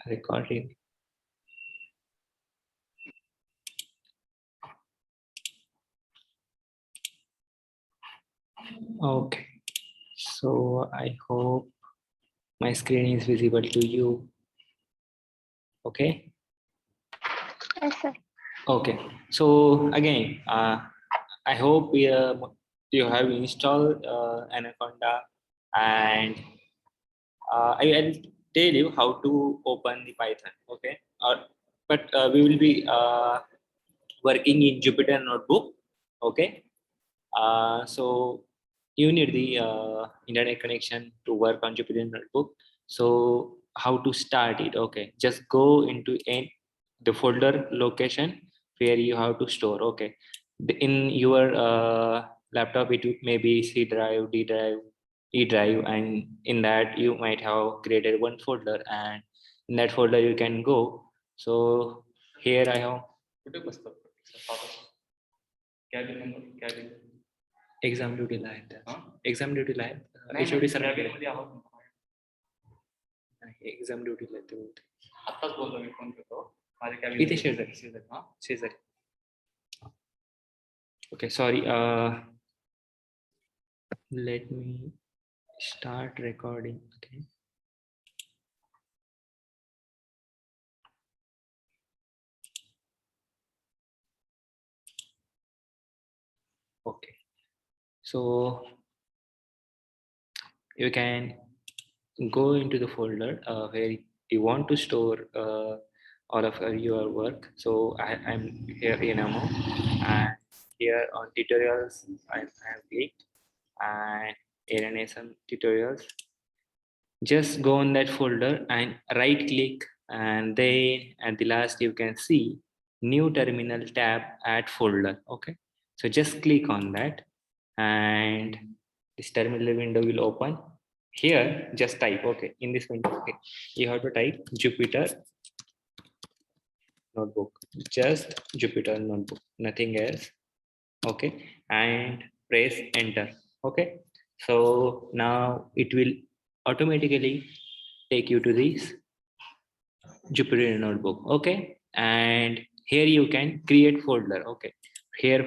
recording. Okay, so I hope my screen is visible to you. Okay. Yes, sir. Okay, so again, I hope you have installed Anaconda, and I will tell you how to open the Python. Okay, but we will be working in Jupyter Notebook. Okay, so you need the internet connection to work on Jupyter Notebook. So how to start it? Okay, just go into the folder location where you have to store. Okay, in your laptop it may be C drive, D drive, E drive, and in that you might have created one folder, and in that folder you can go. So here I have exam duty live. Exam duty live. HOD sir exam duty लेते होते. आत्ताच बोललो मी phone करतो. माझे cabin इथे शेजारी. Okay, sorry. Let me start recording. Okay. Okay. So you can go into the folder where you want to store all of your work. So I'm here in AMO, and here on tutorials I have clicked, and ANSM tutorials. Just go on that folder and right click, and then at the last you can see new terminal tab, add folder. Okay, so just click on that and this terminal window will open. Here just type, okay, in this window, okay, you have to type Jupyter Notebook, just Jupyter Notebook, nothing else. Okay, and press enter. Okay, so now it will automatically take you to this Jupyter Notebook. Okay, and here you can create folder. Okay,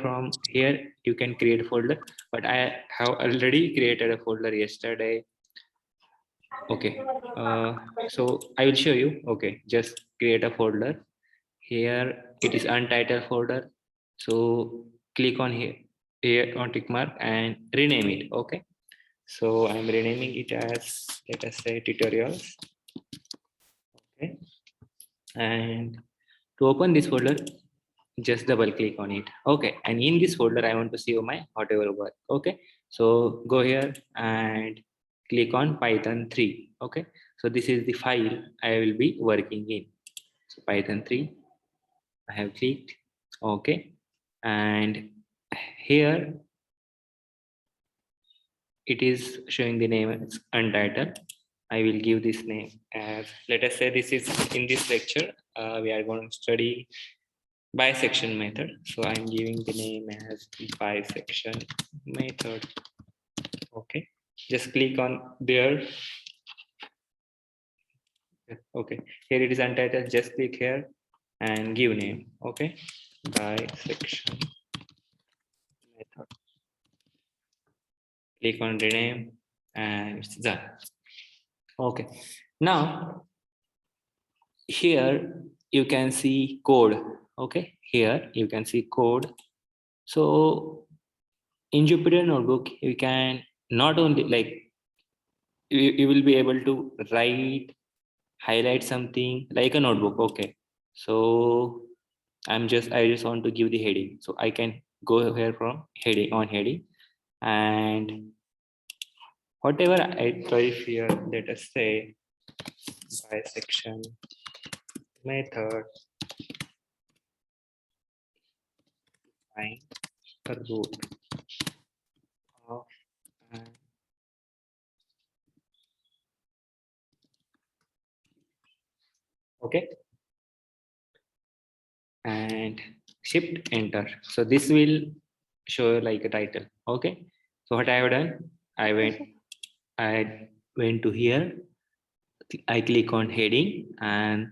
from here you can create folder, but I have already created a folder yesterday. Okay, so I will show you. Okay, just create a folder. Here it is untitled folder, so click on here on tick mark and rename it. Okay, so I'm renaming it as, let us say, tutorials. Okay, and to open this folder, just double click on it. Okay, and in this folder I want to see my whatever work. Okay, so go here and click on Python 3. Okay, so this is the file I will be working in. So Python 3 I have clicked. Okay, and here it is showing the name as untitled. I will give this name as, let us say, this is in this lecture we are going to study bisection method. So I'm giving the name as bisection method. Okay, just click on there. Okay, here it is untitled. Just click here and give name. Okay, bisection method. Click on rename and it's done. Okay, now here you can see code. Okay, here you can see code. So in Jupyter Notebook you can not only like you will be able to write, highlight something like a notebook. Okay, so I just want to give the heading, so I can go here from heading on heading, and whatever I type here, let us say bisection method, find the root of an okay, and shift enter. So this will show like a title. Okay, so what I have done, I went to here, I click on heading and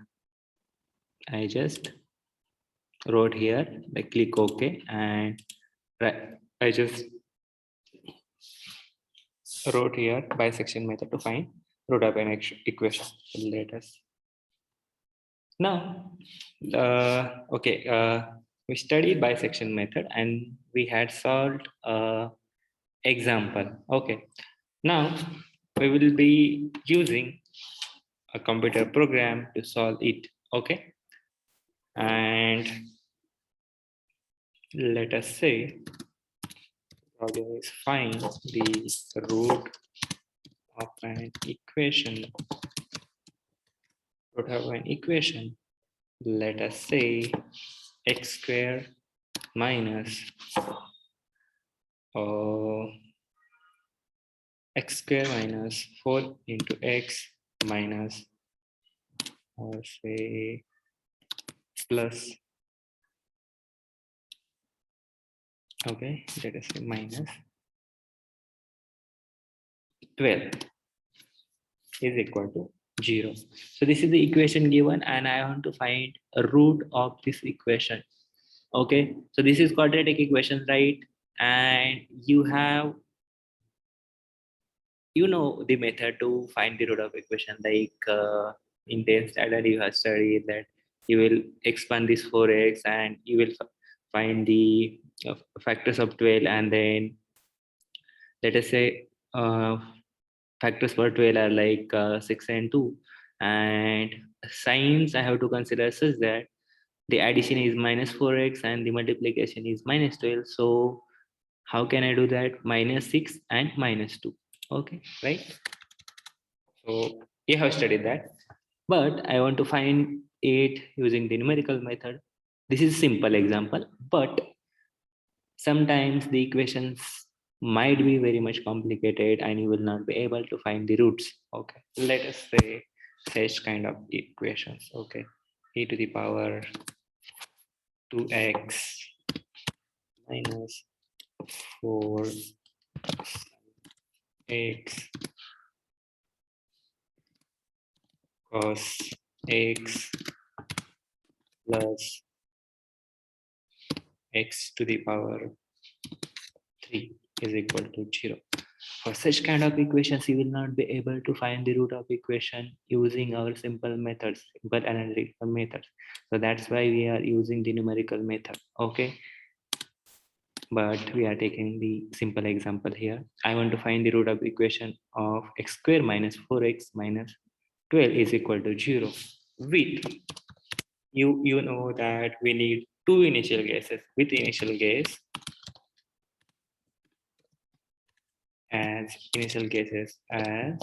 I just wrote here, I click OK, and I just wrote here bisection method to find root of an equation. Let us now, we studied bisection method and we had solved example. Okay, now we will be using a computer program to solve it. Okay, and let us say problem is find the root of an equation. Root of an equation. Let us say x square minus x square minus 4 into x minus, or say plus, okay, let us say minus 12 is equal to 0. So this is the equation given and I want to find a root of this equation. Okay, so this is quadratic equation, right? And you have, you know, the method to find the root of equation, like in 10th standard you have studied that you will expand this 4x and you will find the factors of 12, and then let us say factors for 12 are like 6 and 2, and signs I have to consider such that the addition is minus 4x and the multiplication is minus 12. So how can I do that? Minus 6 and minus 2. Okay, right? So you have studied that, but I want to find it using the numerical method. This is simple example, but sometimes the equations might be very much complicated and you will not be able to find the roots. Okay, let us say such kind of equations. Okay, e to the power 2x minus 4x cos x plus x to the power 3 is equal to 0. For such kind of equations, you will not be able to find the root of equation using our simple methods, simple analytical methods. So that's why we are using the numerical method. Okay, but we are taking the simple example here. I want to find the root of equation of x square minus 4x minus 12 is equal to 0. With you know that we need two initial guesses. With initial guess as initial guesses as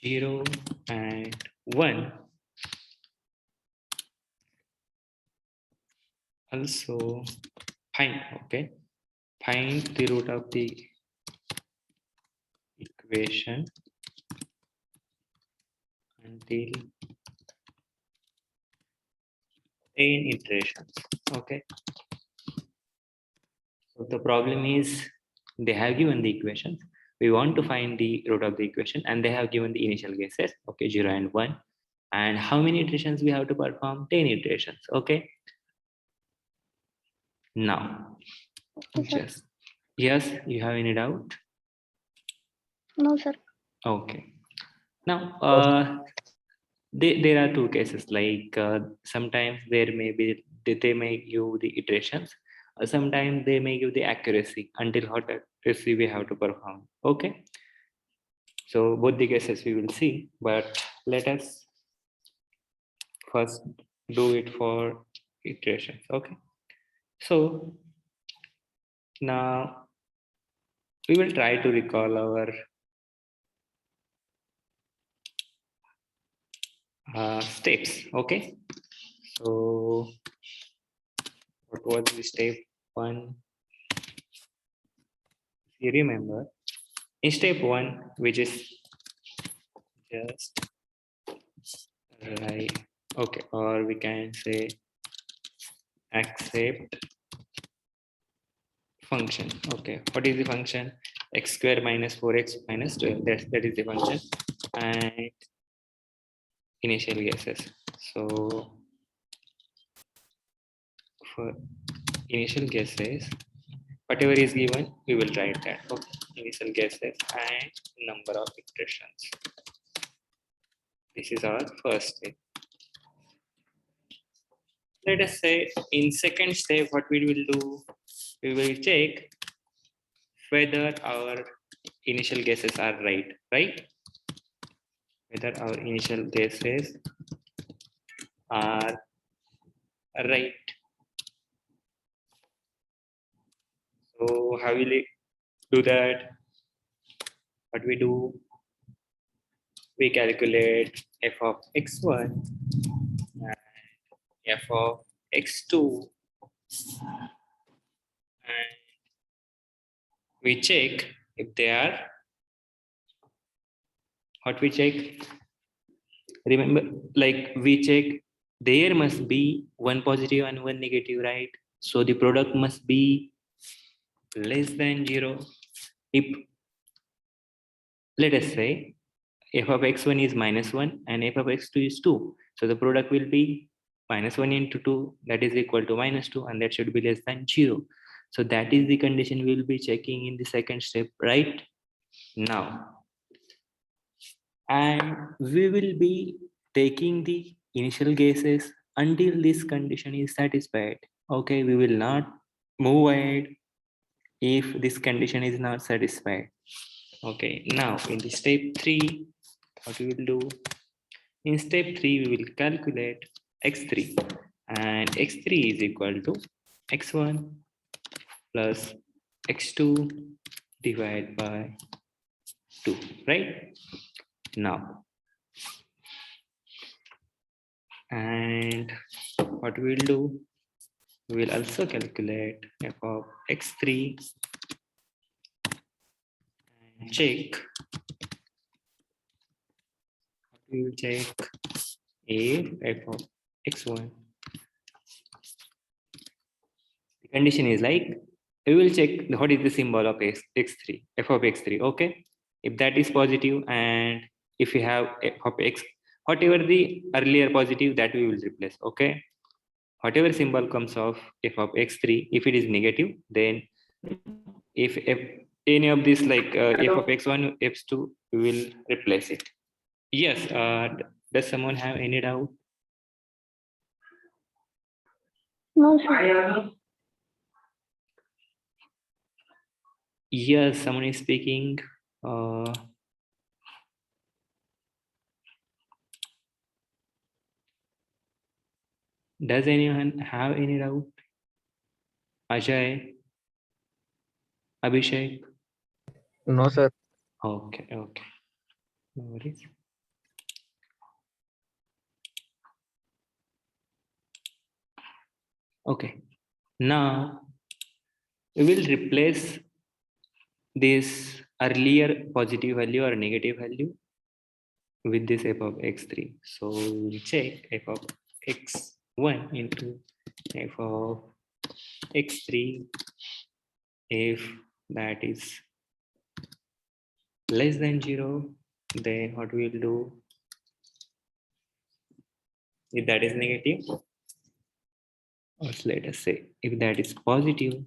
0 and 1. Also find, okay, find the root of the equation until 10 iterations. Okay, so the problem is they have given the equations. We want to find the root of the equation and they have given the initial guesses, okay, 0 and 1. And how many iterations we have to perform? 10 iterations. Okay, now Okay, sir. just yes, you have any doubt? No, sir. Okay, now there are two cases, like sometimes there may be they may give the iterations, sometimes they may give the accuracy, until what accuracy we have to perform. Okay, so both the cases we will see, but let us first do it for iterations. Okay, so now we will try to recall our steps. Okay, so what was the step 1? You remember in step 1, which is just right, okay, or we can say accept function. Okay, what is the function? x square minus 4x minus 12. That is the function. And initial guesses. So for initial guesses, whatever is given, we will write that. Okay. Initial guesses and number of iterations. This is our first step. Let us say in second step, what we will do, we will check whether our initial guesses are right? Whether our initial guesses are right. So how will we do that? What we do? We calculate f of x1 and f of x2, and we check if they are. What we check? Remember, like we check there must be one positive and one negative, right? So the product must be less than 0. If let us say f of x1 is -1 and f of x2 is 2, so the product will be -1 into 2, that is equal to -2, and that should be less than 0. So that is the condition we will be checking in the second step right now. And we will be taking the initial guesses until this condition is satisfied. Okay, we will not move ahead if this condition is not satisfied. Okay, now in the step 3, what we will do? In step 3, we will calculate x3, and x3 is equal to x1 plus x2 divided by 2, right? Now, and what we will do, we will also calculate f of x3 and check. We will check if f of x1. The condition is like, we will check what is the symbol of x3, f of x3. Okay, if that is positive, and if you have f of x, whatever the earlier positive, that we will replace. Okay, whatever symbol comes of f of x3, if it is negative, then if any of this like f of x1, x2, we will replace it. Yes, does someone have any doubt? No, sir. Yes, someone is speaking. Does anyone have any doubt? Ajay, Abhishek? No, sir. Okay, no worries. Okay, now we will replace this earlier positive value or negative value with this f of x3. So we check f of x1 into f of x3. If that is less than 0, then what we will do? If that is negative, or let us say if that is positive.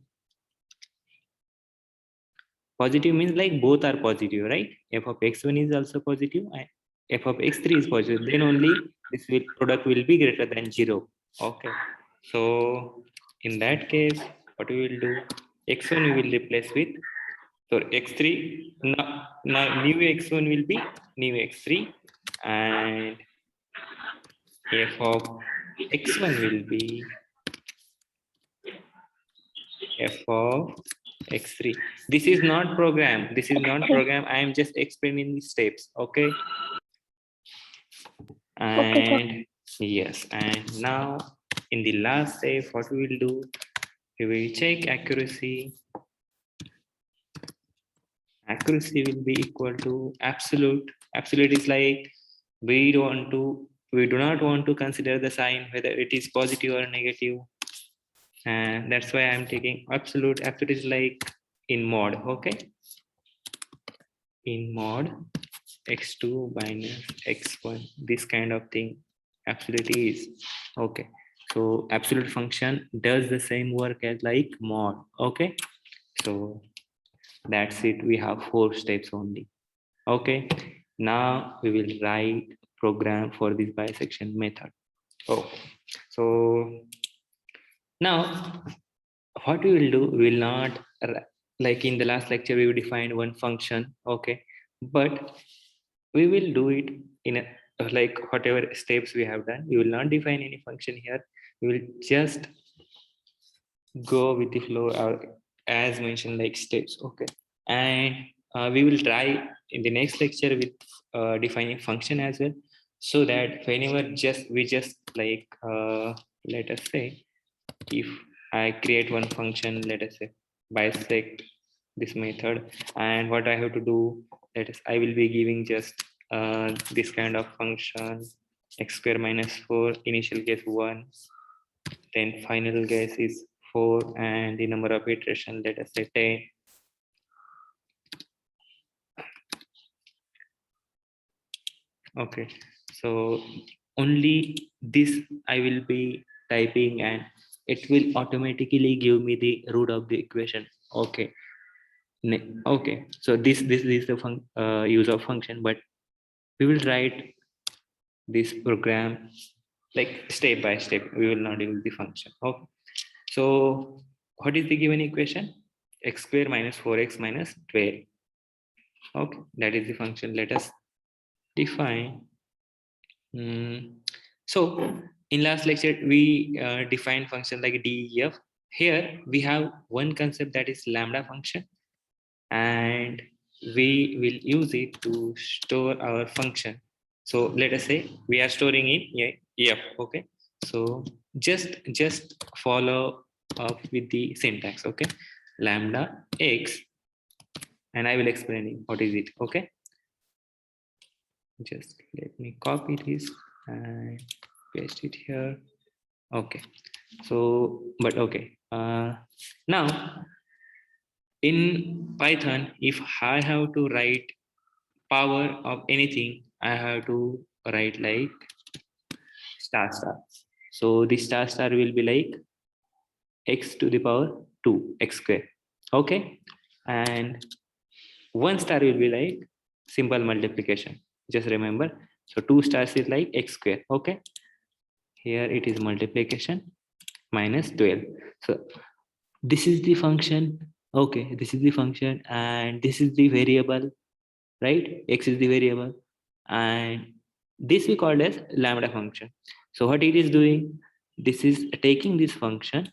Positive means like both are positive, right? F of x1 is also positive and f of x3 is positive. Then only this product will be greater than 0. Okay. So in that case, what we will do? X1 we will replace with, so x3. Now new x1 will be new x3, and f of x1 will be f of x3. This is not program. This is not program. I am just explaining the steps. Okay. And yes, and now in the last step, what we will do? We will check accuracy. Accuracy will be equal to absolute. Absolute is like we do not want to consider the sign whether it is positive or negative, and that's why I'm taking absolute. Absolute is like in mod. Okay. in mod x2 minus x1, this kind of thing absolute is. Okay, so absolute function does the same work as like mod. Okay, so that's it. We have 4 steps only. Okay, now we will write program for this bisection method. Oh, so now what we will do, we will not like in the last lecture we defined one function. Okay, but we will do it in a like whatever steps we have done. We will not define any function here. We will just go with the flow as mentioned like steps. Okay, and we will try in the next lecture with defining function as well, so that whenever we just like let us say if I create one function, let us say bisect this method, and what I have to do, that is I will be giving just this kind of function x square minus 4, initial guess 1, then final guess is 4, and the number of iteration, let us say 10. Okay, so only this I will be typing, and it will automatically give me the root of the equation. Okay, okay, so this is the use of function, but we will write this program like step by step. We will not use the function. Okay, so what is the given equation? X square minus 4x minus 12. Okay, that is the function. Let us define. So in last lecture we defined function like def. Here we have one concept, that is lambda function, and we will use it to store our function. So let us say we are storing in f. Okay, so just follow up with the syntax. Okay, lambda x, and I will explain what is it. Okay, just let me copy this and paste it here. Okay, so but okay, now in Python, if I have to write power of anything, I have to write like star star. So the star star will be like x to the power 2 x square. Okay, and one star will be like simple multiplication. Just remember, so 2 stars is like x square. Okay, here it is multiplication minus 12. So this is the function. Okay, this is the function, and this is the variable, right? X is the variable, and this we called as lambda function. So what it is doing, this is taking this function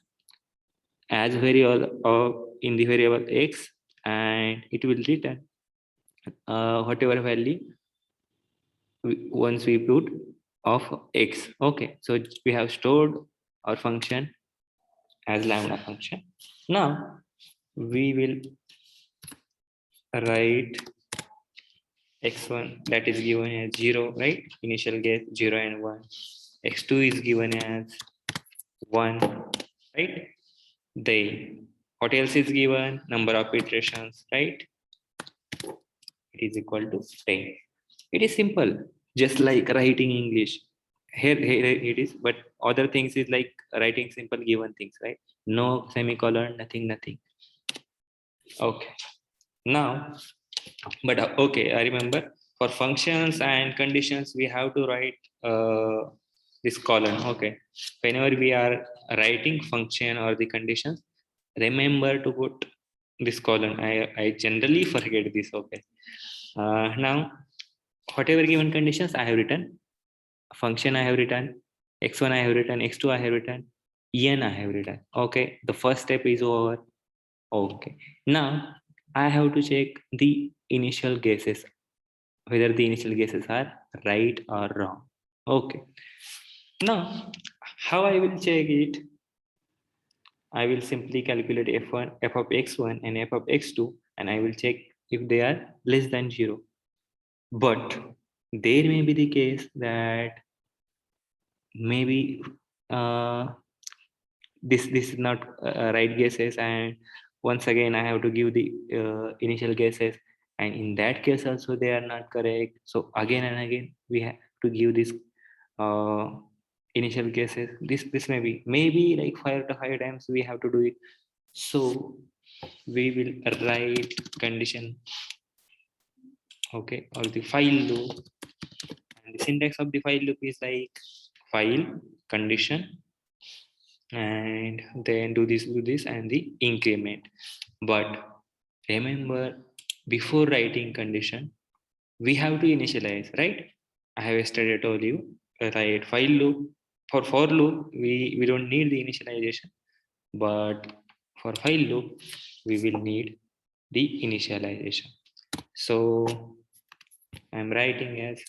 as variable in the variable x, and it will return whatever value once we put of x. Okay, so we have stored our function as lambda function. Now we will write x1, that is given as 0, right? Initial guess 0 and 1. x2 is given as 1, right? Then what else is given? Number of iterations, right? It is equal to 10. It is simple, just like writing English. Here it is, but other things is like writing simple given things, right? No semicolon, nothing. Okay, now but okay, I remember for functions and conditions we have to write this column. Okay, whenever we are writing function or the conditions, remember to put this column. I generally forget this. Okay, now whatever given conditions I have written, function I have written, x1 I have written, x2 I have written, en I have written. Okay, the first step is over. Okay, now I have to check the initial guesses, whether the initial guesses are right or wrong. Okay, now how I will check it? I will simply calculate f1, f of x1 and f of x2, and I will check if they are less than 0. But there may be the case that maybe uh, this is not right guesses, and once again I have to give the initial guesses, and in that case also they are not correct. So again and again we have to give this initial guesses. This maybe like 5 times we have to do it. So we will write condition, okay, or the file loop, and the syntax of the file loop is like file condition, and then do this and the increment. But remember, before writing condition we have to initialize, right? I have yesterday told you, write file loop. For loop we don't need the initialization, but for file loop we will need the initialization. So I'm writing as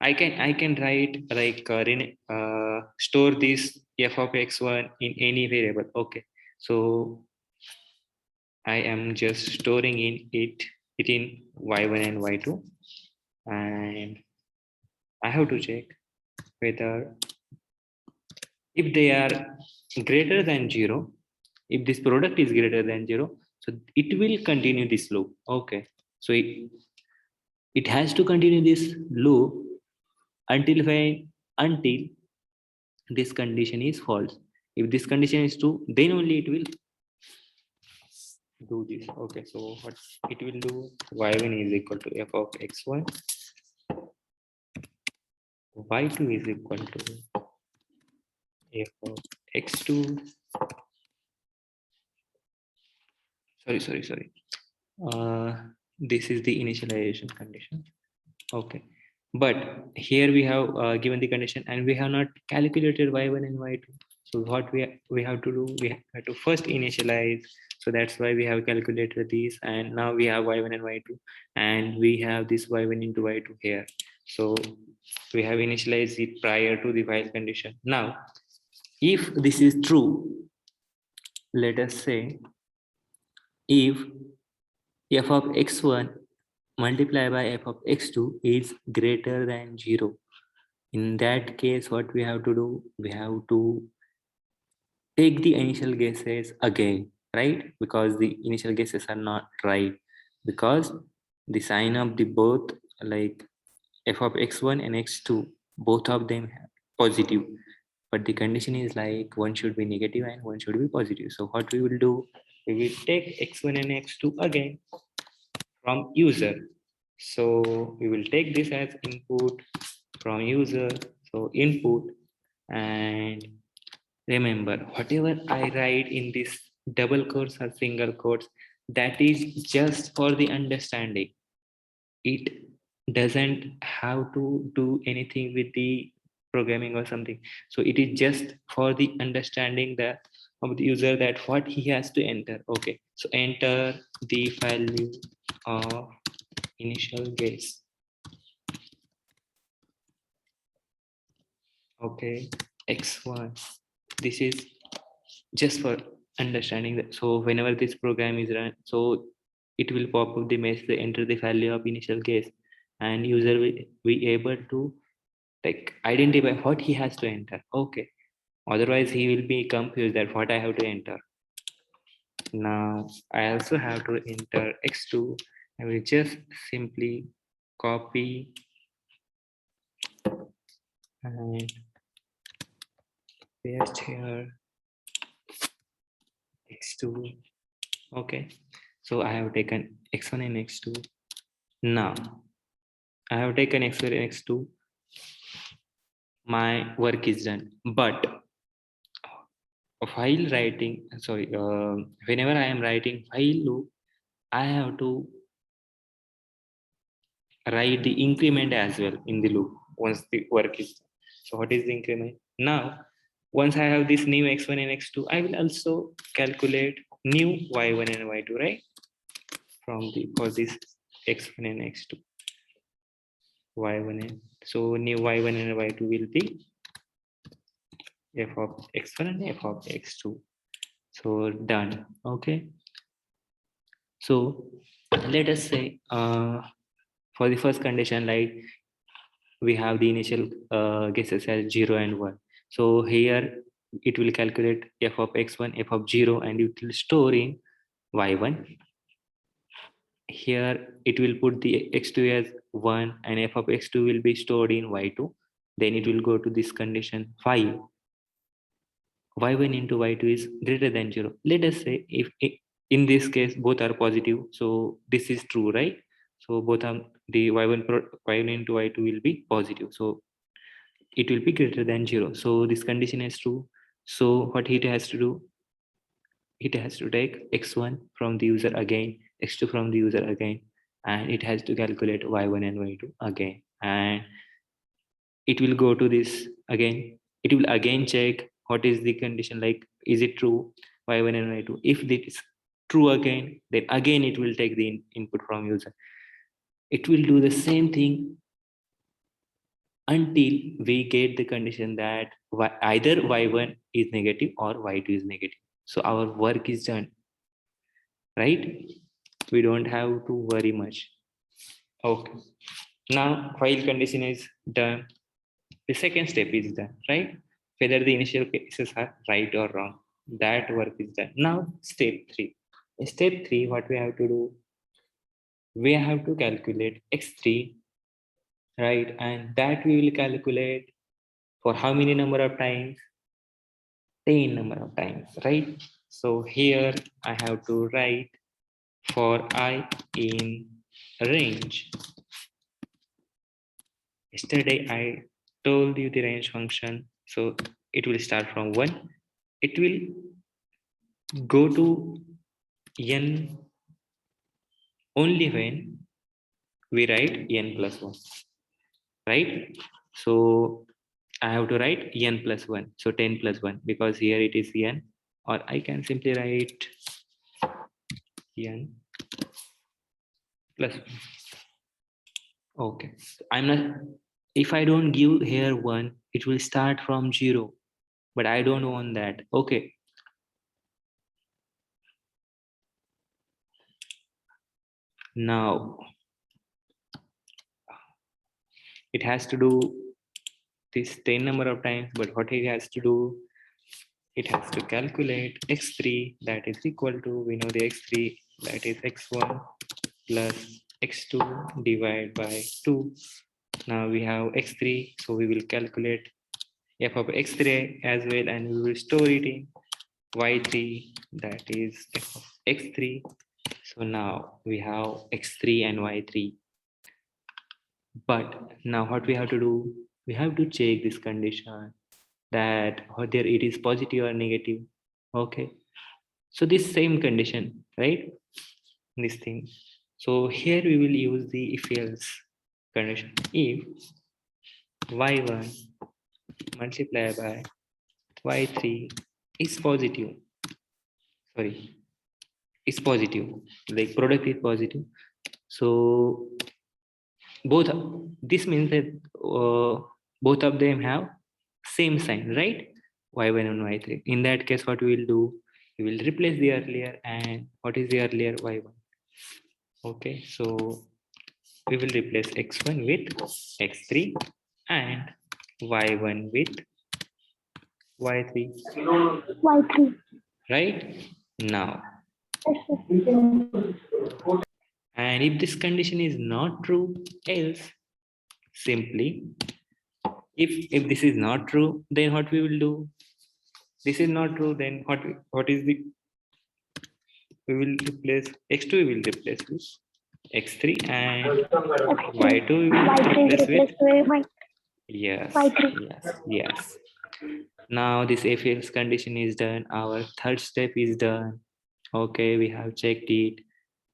I can write like store this f of x1 in any variable. Okay, so I am just storing it in y1 and y2, and I have to check whether if they are greater than 0, if this product is greater than 0, so it will continue this loop. Okay, so it has to continue this loop until this condition is false. If this condition is true, then only it will do this. Okay, so what it will do, y1 is equal to f of x1, y2 is equal to f of x2. Sorry. This is the initialization condition. Okay, but here we have given the condition and we have not calculated y1 and y2. So what we have to do, we have to first initialize. So that's why we have calculated these, and now we have y1 and y2, and we have this y1 into y2 here. So we have initialized it prior to the while condition. Now if this is true, let us say if f of x1 multiplied by f of x2 is greater than 0. In that case, what we have to do, we have to take the initial guesses again, right? Because the initial guesses are not right, because the sign of the both, like f of x1 and x2, both of them have positive, but the condition is like one should be negative and one should be positive. So what we will do, we will take x1 and x2 again from user. So we will take this as input from user. So input, and remember, whatever I write in this double quotes or single quotes, that is just for the understanding. It doesn't have to do anything with the programming or something. So it is just for the understanding that of the user, that what he has to enter. Okay, so enter the value of initial guess. Okay, x1. This is just for understanding that. So whenever this program is run, so it will pop up the message, enter the value of initial guess, and user will be able to like identify what he has to enter. Okay, otherwise he will be confused that what I have to enter. Now I also have to enter x2. I will just simply copy and paste here x2. Okay, so I have taken x1 and x2. Now I have taken x1 and x2. My work is done. But while writing, whenever I am writing while loop, I have to write the increment as well in the loop once the work is done. So what is the increment? Now, once I have this new x1 and x2, I will also calculate new y1 and y2, right? For this x1 and x2, y1 and so new y1 and y2 will be f of x1 and f of x2. So done. Okay. So let us say for the first condition, like we have the initial guesses as 0 and 1. So here it will calculate f of x1, f of 0, and it will store in y1. here it will put the x2 as 1 and f of x2 will be stored in y2. Then it will go to this condition 5. Y1 into y2 is greater than 0. Let us say if in this case both are positive, so this is true, right? So both are the y1 into y2 will be positive, so it will be greater than 0. So this condition is true. So what it has to do, it has to take x1 from the user again, x2 from the user again, and it has to calculate y1 and y2 again, and it will go to this again. It will again check what is the condition, like is it true, y1 and y2. If it is true again, then again it will take the input from user. It will do the same thing until we get the condition that either y1 is negative or y2 is negative. So our work is done, right? We don't have to worry much. Okay, now while condition is done, the second step is done, right? Whether the initial cases are right or wrong, that work is done. Now step 3. In step 3, what we have to do, we have to calculate x3, right? And that we will calculate for how many number of times? 10 number of times, right? So here I have to write for I in range. Yesterday I told you the range function, so it will start from 1. It will go to n only when we write n plus 1, right? So I have to write n plus 1, so 10 plus 1, because here it is n, or I can simply write n plus 1. Okay, I'm not, if I don't give here 1, it will start from 0, but I don't want that. Okay, now it has to do this 10 number of times, but what it has to do, it has to calculate x3, that is equal to, we know the x3, that is x1 plus x2 divided by 2. Now we have x3, so we will calculate f of x3 as well, and we will store it in y3, that is f of x3. So now we have x3 and y3. But now what we have to do, we have to check this condition that whether it is positive or negative. Okay, so this same condition, right? This thing. So here we will use the if else condition. If y1 multiplied by y3 is positive, sorry, is positive, like product is positive, so both, this means that both of them have same sign, right? y1 and y3. In that case, what we will do, we will replace the earlier, and what is the earlier? y1. Okay, so we will replace x1 with x3 and y1 with y3, Y3. right? Now, Yes, sir. and if this condition is not true, else simply, if this is not true, then what we will do, this is not true, then what is the, we will replace x2, we will replace with x3, and y2 we will Y3 replace with, replaced with Y. yes, Y3. yes. Now this if else condition is done, our third step is done. Okay, we have checked it.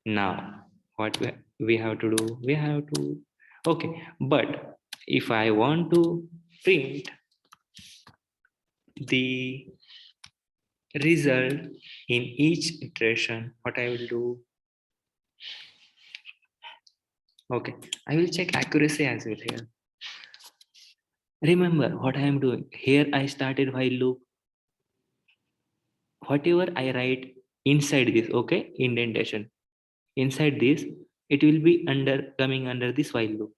Now what we have to do, we have to, okay, but if I want to print the result in each iteration, what I will do, okay, I will check accuracy as well here. Remember what I am doing here, I started while loop. Whatever I write inside this, okay, indentation, inside this, it will be coming under this while loop.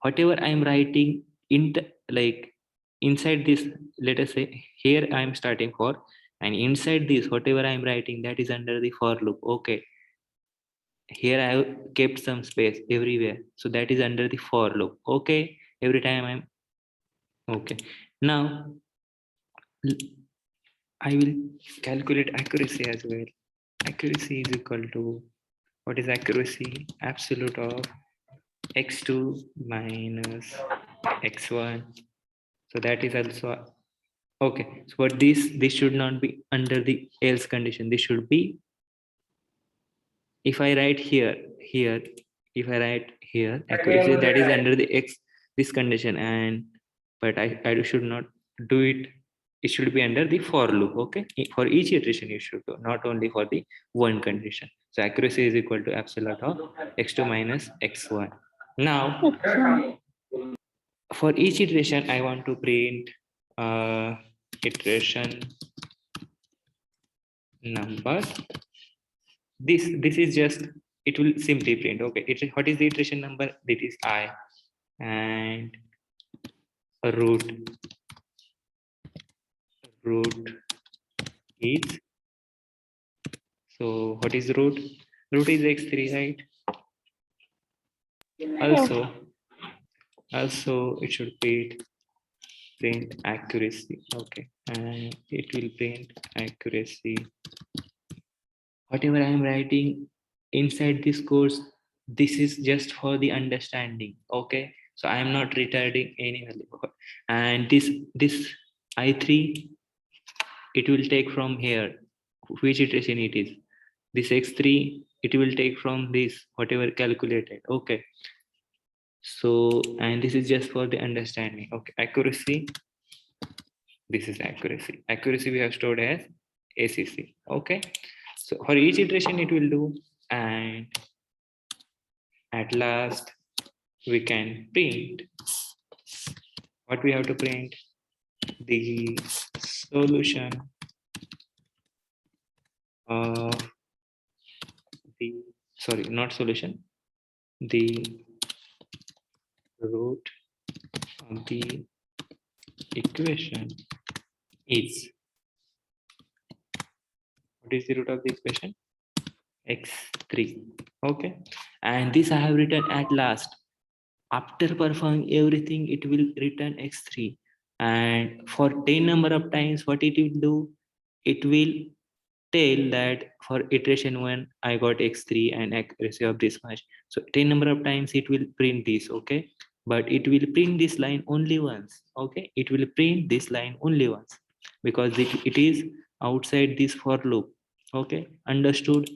Whatever I am writing in the, like inside this, let us say here I am starting for, and inside this whatever I am writing, that is under the for loop. Okay, here I have kept some space everywhere, so that is under the for loop. Okay, every time I'm okay. Now I will calculate accuracy as well. Accuracy is equal to, what is accuracy? Absolute of x2 minus x1. So that is also okay. So but this should not be under the else condition. This should be, if I write here, if I write here accuracy, that is under the x this condition, and but I should not do it. It should be under the for loop. Okay, for each iteration you should do, not only for the one condition. So accuracy is equal to absolute of x2 minus x1. Now X1. for each iteration I want to print iteration number. This is just, it will simply print, okay, what is the iteration number? That is I, and root is, so what is root is x3, right? Also it should print accuracy. Okay, and it will print accuracy. Whatever I am writing inside this course, this is just for the understanding. Okay, so I am not returning any value. And this I3, it will take from here, which iteration it is. This x3, it will take from this, whatever calculated. Okay, so, and this is just for the understanding. Okay, accuracy, this is accuracy. Accuracy we have stored as ACC. Okay, so for each iteration it will do, and at last we can print. What we have to print? The solution of the, sorry, not solution, the root of the equation is, what is the root of the equation? X3. Okay, and this I have written at last. After performing everything, it will return x3, and for 10 number of times, what it will do, it will tell that for iteration 1 I got x3 and accuracy of this much. So 10 number of times it will print this. Okay, but it will print this line only once. Okay, it will print this line only once, because it is outside this for loop. Okay, understood?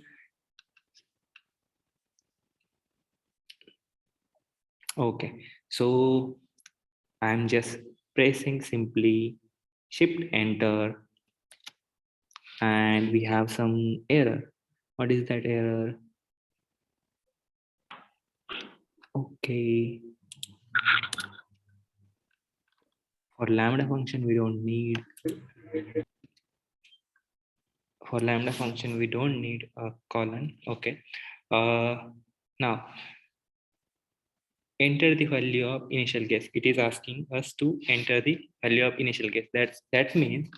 Okay, so I'm just pressing simply shift enter, and we have some error. What is that error? Okay, for lambda function we don't need, a colon. Okay, now enter the value of initial guess. It is asking us to enter the value of initial guess. That means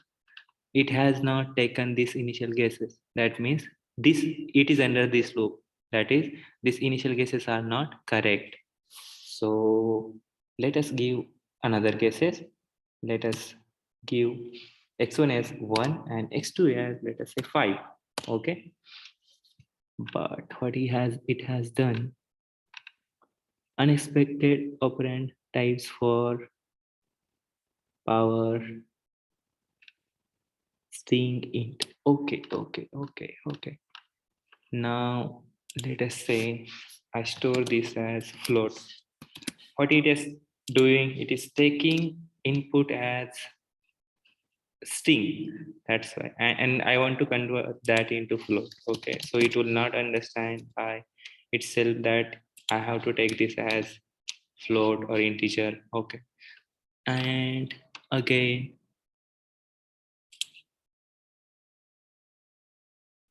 it has not taken this initial guesses. That means this, it is under this loop. That is, these initial guesses are not correct. So let us give another guesses. Let us give x1 as 1 and x2 as, let us say, 5. Okay, but what it has done, unexpected operand types for power string int. Okay. Now let us say I store this as float. What it is doing, it is taking input as string. That's why, and I want to convert that into float. Okay, so it will not understand by itself that I have to take this as float or integer. Okay, and again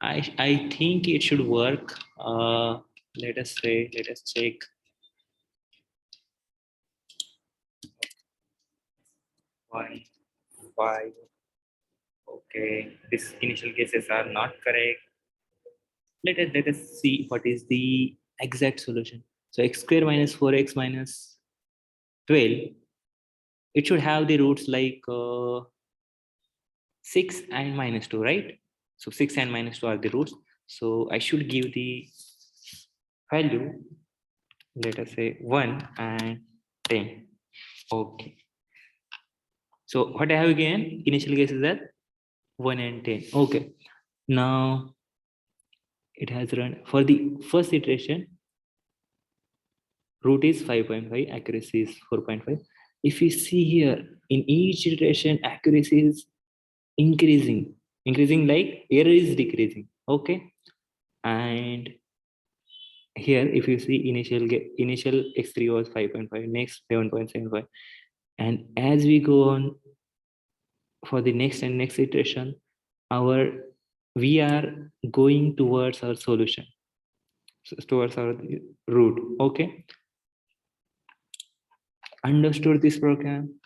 I think it should work. Let us check. Why? Okay, these initial guesses are not correct. let us see what is the exact solution. So x square minus 4x minus 12, it should have the roots like 6 and minus 2, right? So 6 and minus 2 are the roots. So I should give the value, let us say 1 and 10. Okay. So what I have again, initial guess is that 1 and 10. Okay. Now it has run for the first iteration. Root is 5.5, accuracy is 4.5. If you see here, in each iteration, accuracy is increasing like error is decreasing. Okay. And here, if you see initial x3 was 5.5, next 7.75. And as we go on for the next and next iteration, we are going towards our solution, towards our root. Okay. Understood this program?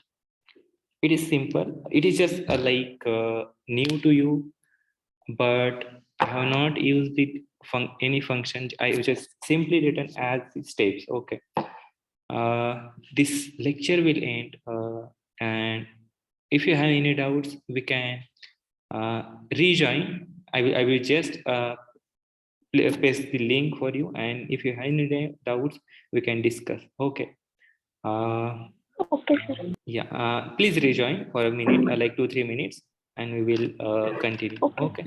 It is simple. It is just new to you, but I have not used it any function. I just simply written as the steps. Okay. This lecture will end, and if you have any doubts, we can rejoin. I will just paste the link for you, and if you have any doubts, we can discuss. Okay. Okay, sir. Yeah, please rejoin for a minute, like 2-3 minutes, and we will continue. Okay. Okay.